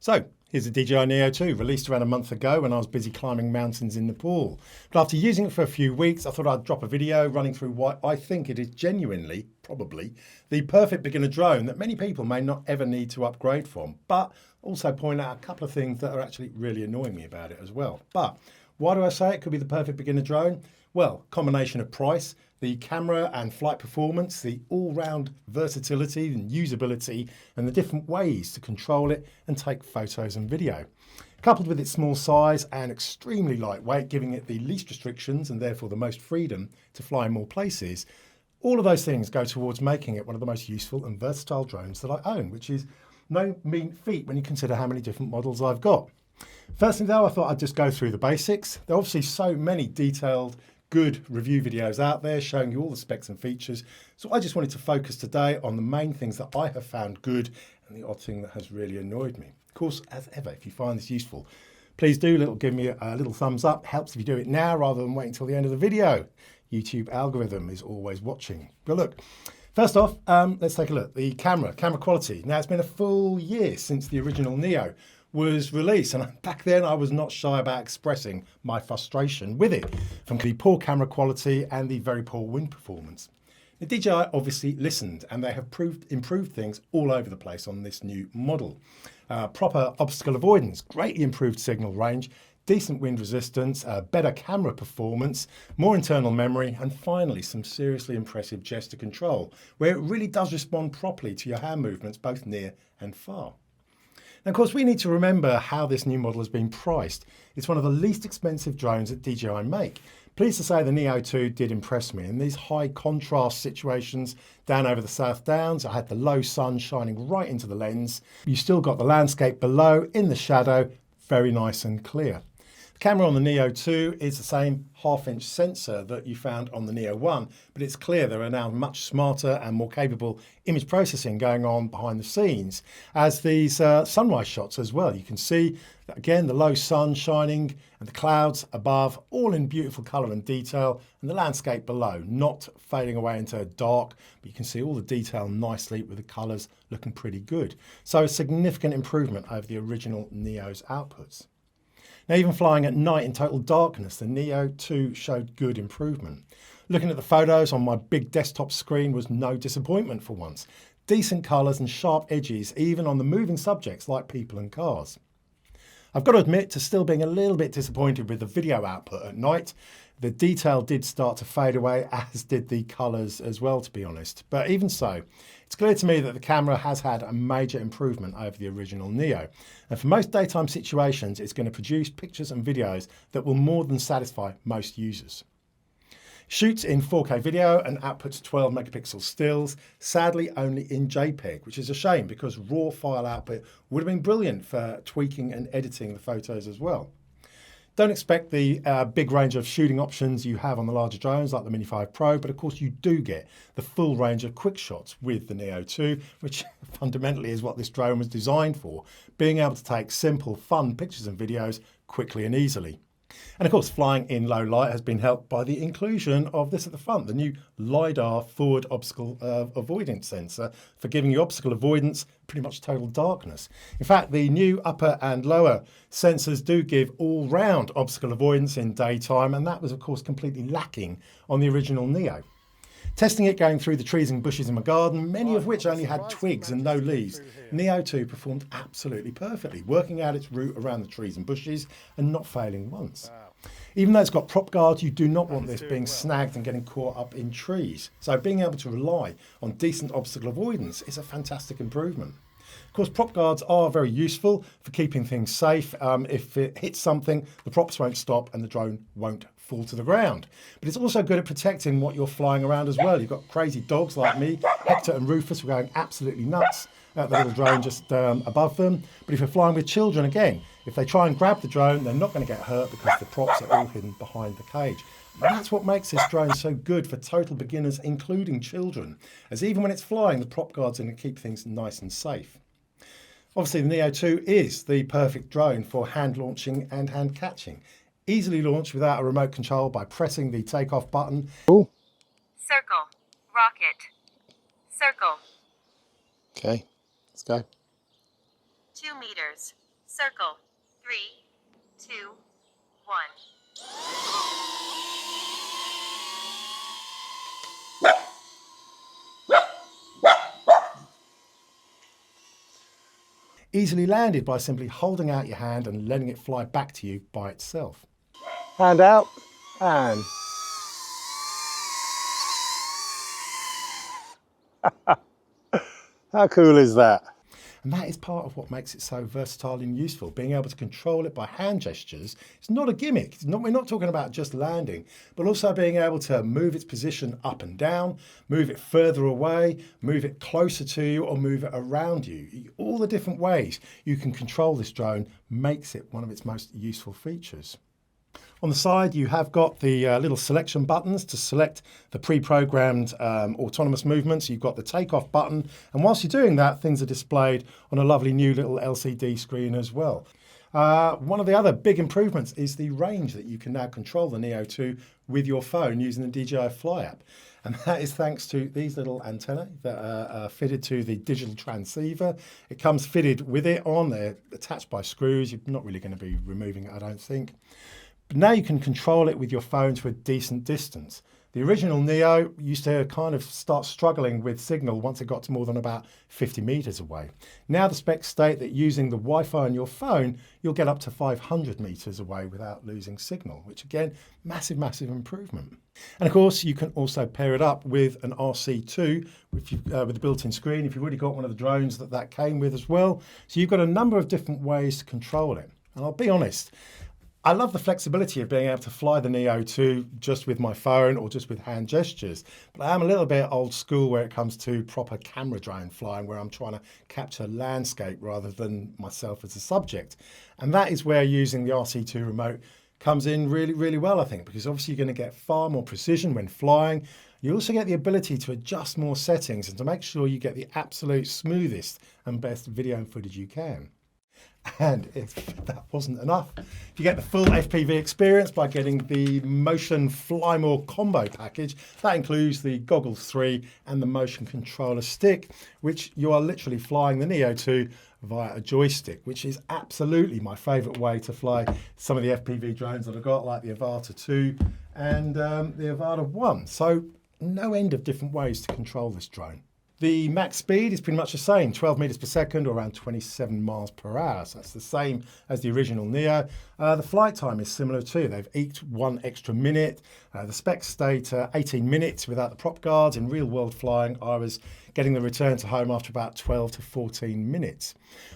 So here's the DJI Neo 2, released around a month ago when I was busy climbing mountains in Nepal. But after using it for a few weeks, I thought I'd drop a video running through why I think it is genuinely, probably, the perfect beginner drone that many people may not ever need to upgrade from, but also point out a couple of things that are actually really annoying me about it as well. But why do I say it could be the perfect beginner drone? Well, combination of price, the camera and flight performance, the all-round versatility and usability, and the different ways to control it and take photos and video. Coupled with its small size and extremely lightweight, giving it the least restrictions and therefore the most freedom to fly in more places, all of those things go towards making it one of the most useful and versatile drones that I own, which is no mean feat when you consider how many different models I've got. Firstly though, I thought I'd just go through the basics. There are obviously so many detailed, good review videos out there showing you all the specs and features. So I just wanted to focus today on the main things that I have found good and the odd thing that has really annoyed me. Of course, as ever, if you find this useful, please do give me a little thumbs up. Helps if you do it now rather than wait until the end of the video. YouTube algorithm is always watching. But look, first off, let's take a look. The camera quality. Now, it's been a full year since the original Neo was released, and back then I was not shy about expressing my frustration with it from the poor camera quality and the very poor wind performance. The DJI obviously listened, and they have improved things all over the place on this new model. Proper obstacle avoidance, greatly improved signal range, decent wind resistance, better camera performance, more internal memory, and finally some seriously impressive gesture control, where it really does respond properly to your hand movements both near and far. Now, of course, we need to remember how this new model has been priced. It's one of the least expensive drones that DJI make. Pleased to say the Neo 2 did impress me. In these high contrast situations down over the South Downs, I had the low sun shining right into the lens. You still got the landscape below in the shadow, very nice and clear. The camera on the Neo 2 is the same half-inch sensor that you found on the Neo 1, but it's clear there are now much smarter and more capable image processing going on behind the scenes, as these sunrise shots as well. You can see, again, the low sun shining and the clouds above, all in beautiful colour and detail, and the landscape below, not fading away into dark, but you can see all the detail nicely with the colours looking pretty good. So a significant improvement over the original Neo's outputs. Now, even flying at night in total darkness, the Neo 2 showed good improvement. Looking at the photos on my big desktop screen was no disappointment for once. Decent colours and sharp edges, even on the moving subjects like people and cars. I've got to admit to still being a little bit disappointed with the video output at night. The detail did start to fade away, as did the colours as well, to be honest. But even so, it's clear to me that the camera has had a major improvement over the original Neo. And for most daytime situations, it's going to produce pictures and videos that will more than satisfy most users. Shoots in 4K video and outputs 12 megapixel stills, sadly only in JPEG, which is a shame because raw file output would have been brilliant for tweaking and editing the photos as well. Don't expect the big range of shooting options you have on the larger drones like the Mini 5 Pro, but of course you do get the full range of quick shots with the Neo 2, which fundamentally is what this drone was designed for, being able to take simple, fun pictures and videos quickly and easily. And of course, flying in low light has been helped by the inclusion of this at the front, the new LiDAR forward obstacle avoidance sensor for giving you obstacle avoidance, pretty much total darkness. In fact, the new upper and lower sensors do give all-round obstacle avoidance in daytime, and that was, of course, completely lacking on the original Neo. Testing it going through the trees and bushes in my garden, many of which only had twigs and no leaves, Neo 2 performed absolutely perfectly, working out its route around the trees and bushes and not failing once. Even though it's got prop guards, you do not want this being snagged and getting caught up in trees. So being able to rely on decent obstacle avoidance is a fantastic improvement. Of course, prop guards are very useful for keeping things safe. If it hits something, the props won't stop and the drone won't fall to the ground. But it's also good at protecting what you're flying around as well. You've got crazy dogs like me. Hector and Rufus were going absolutely nuts at the little drone just above them. But if you're flying with children, again, if they try and grab the drone, they're not going to get hurt because the props are all hidden behind the cage. And that's what makes this drone so good for total beginners, including children, as even when it's flying, the prop guards are going to keep things nice and safe. Obviously, the Neo 2 is the perfect drone for hand launching and hand catching. Easily launched without a remote control by pressing the takeoff button. Ooh. Circle. Rocket. Circle. Okay, let's go. 2 meters. Circle. 3, 2, 1. Easily landed by simply holding out your hand and letting it fly back to you by itself. Hand out and how cool is that? And that is part of what makes it so versatile and useful. Being able to control it by hand gestures. It's not a gimmick. We're not talking about just landing, but also being able to move its position up and down, move it further away, move it closer to you, or move it around you. All the different ways you can control this drone makes it one of its most useful features. On the side, you have got the little selection buttons to select the pre-programmed autonomous movements. You've got the takeoff button. And whilst you're doing that, things are displayed on a lovely new little LCD screen as well. One of the other big improvements is the range that you can now control the Neo 2 with your phone using the DJI Fly app. And that is thanks to these little antennae that are fitted to the digital transceiver. It comes fitted with it on. They're attached by screws. You're not really going to be removing it, I don't think. But now you can control it with your phone to a decent distance. The original Neo used to kind of start struggling with signal once it got to more than about 50 meters away. Now the specs state that using the Wi-Fi on your phone, you'll get up to 500 meters away without losing signal, which again, massive, massive improvement. And of course, you can also pair it up with an RC2 with the built-in screen if you've already got one of the drones that came with as well. So you've got a number of different ways to control it. And I'll be honest, I love the flexibility of being able to fly the Neo 2 just with my phone or just with hand gestures. But I am a little bit old school where it comes to proper camera drone flying, where I'm trying to capture landscape rather than myself as a subject. And that is where using the RC2 remote comes in really, really well, I think, because obviously you're going to get far more precision when flying. You also get the ability to adjust more settings and to make sure you get the absolute smoothest and best video and footage you can. And if that wasn't enough, you get the full FPV experience by getting the Motion Fly More combo package. That includes the Goggles 3 and the motion controller stick, which you are literally flying the Neo 2 via a joystick, which is absolutely my favourite way to fly some of the FPV drones that I've got, like the Avata 2 and the Avata 1. So no end of different ways to control this drone. The max speed is pretty much the same, 12 meters per second or around 27 miles per hour. So that's the same as the original Neo. The flight time is similar too. They've eked 1 extra minute. The specs state 18 minutes without the prop guards. In real world flying, I was getting the return to home after about 12 to 14 minutes.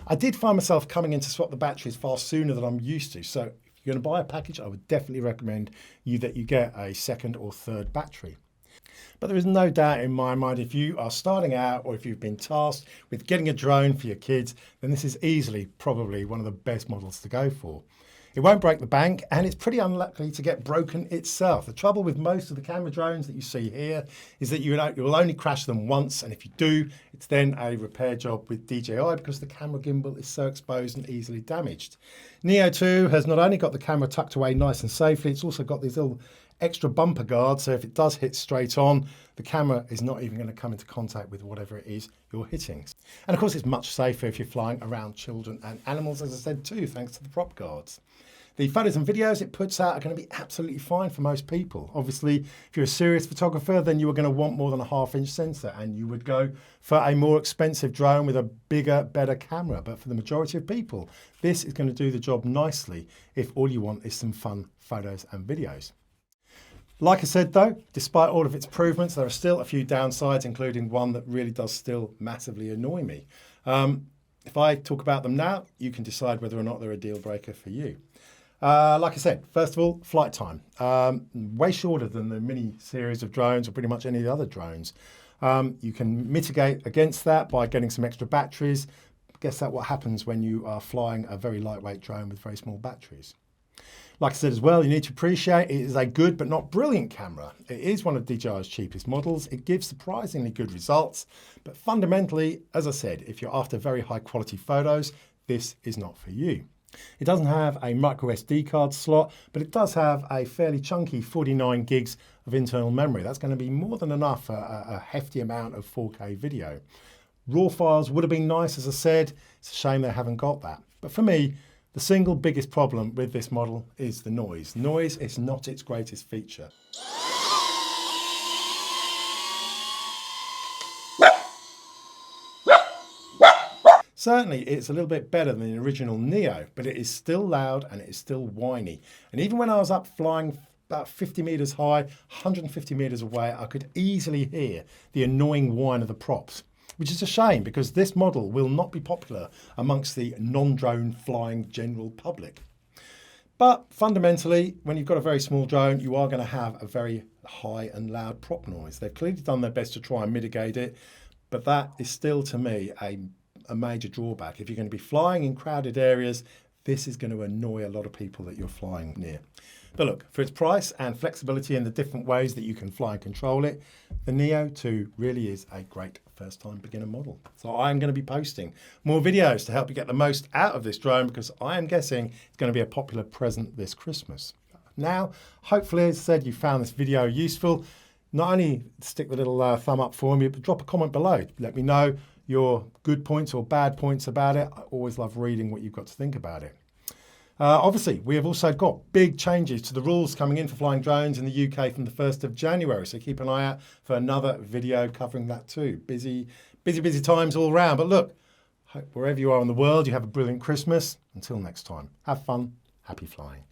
I did find myself coming in to swap the batteries far sooner than I'm used to. So if you're going to buy a package, I would definitely recommend that you get a second or third battery. But there is no doubt in my mind, if you are starting out or if you've been tasked with getting a drone for your kids, then this is easily probably one of the best models to go for. It won't break the bank and it's pretty unlikely to get broken itself. The trouble with most of the camera drones that you see here is that you will only crash them once, and if you do, it's then a repair job with DJI because the camera gimbal is so exposed and easily damaged. Neo 2 has not only got the camera tucked away nice and safely, it's also got these little extra bumper guard, so if it does hit straight on, the camera is not even going to come into contact with whatever it is you're hitting. And of course it's much safer if you're flying around children and animals, as I said too, thanks to the prop guards. The photos and videos it puts out are going to be absolutely fine for most people. Obviously, if you're a serious photographer, then you are going to want more than a 1/2-inch sensor and you would go for a more expensive drone with a bigger, better camera. But for the majority of people, this is going to do the job nicely if all you want is some fun photos and videos. Like I said though, despite all of its improvements, there are still a few downsides, including one that really does still massively annoy me. If I talk about them now, you can decide whether or not they're a deal breaker for you. Like I said, first of all, flight time. Way shorter than the Mini series of drones or pretty much any of the other drones. You can mitigate against that by getting some extra batteries. Guess that's what happens when you are flying a very lightweight drone with very small batteries. Like I said as well, you need to appreciate it is a good but not brilliant camera. It is one of DJI's cheapest models. It gives surprisingly good results, but fundamentally, as I said, if you're after very high quality photos, this is not for you. It doesn't have a micro SD card slot, but it does have a fairly chunky 49 gigs of internal memory. That's going to be more than enough for a hefty amount of 4K video. RAW files would have been nice, as I said. It's a shame they haven't got that. But for me, the single biggest problem with this model is the noise. Noise is not its greatest feature. Certainly, it's a little bit better than the original Neo, but it is still loud and it is still whiny. And even when I was up flying about 50 meters high, 150 meters away, I could easily hear the annoying whine of the props, which is a shame because this model will not be popular amongst the non-drone flying general public. But fundamentally, when you've got a very small drone, you are going to have a very high and loud prop noise. They've clearly done their best to try and mitigate it, but that is still, to me, a major drawback. If you're going to be flying in crowded areas, this is going to annoy a lot of people that you're flying near. But look, for its price and flexibility in the different ways that you can fly and control it, the Neo 2 really is a great first-time beginner model. So I'm going to be posting more videos to help you get the most out of this drone because I am guessing it's going to be a popular present this Christmas. Now, hopefully, as I said, you found this video useful. Not only stick the little thumb up for me, but drop a comment below. Let me know your good points or bad points about it. I always love reading what you've got to think about it. Obviously, we have also got big changes to the rules coming in for flying drones in the UK from the 1st of January. So keep an eye out for another video covering that too. Busy times all round. But look, wherever you are in the world, you have a brilliant Christmas. Until next time, have fun, happy flying.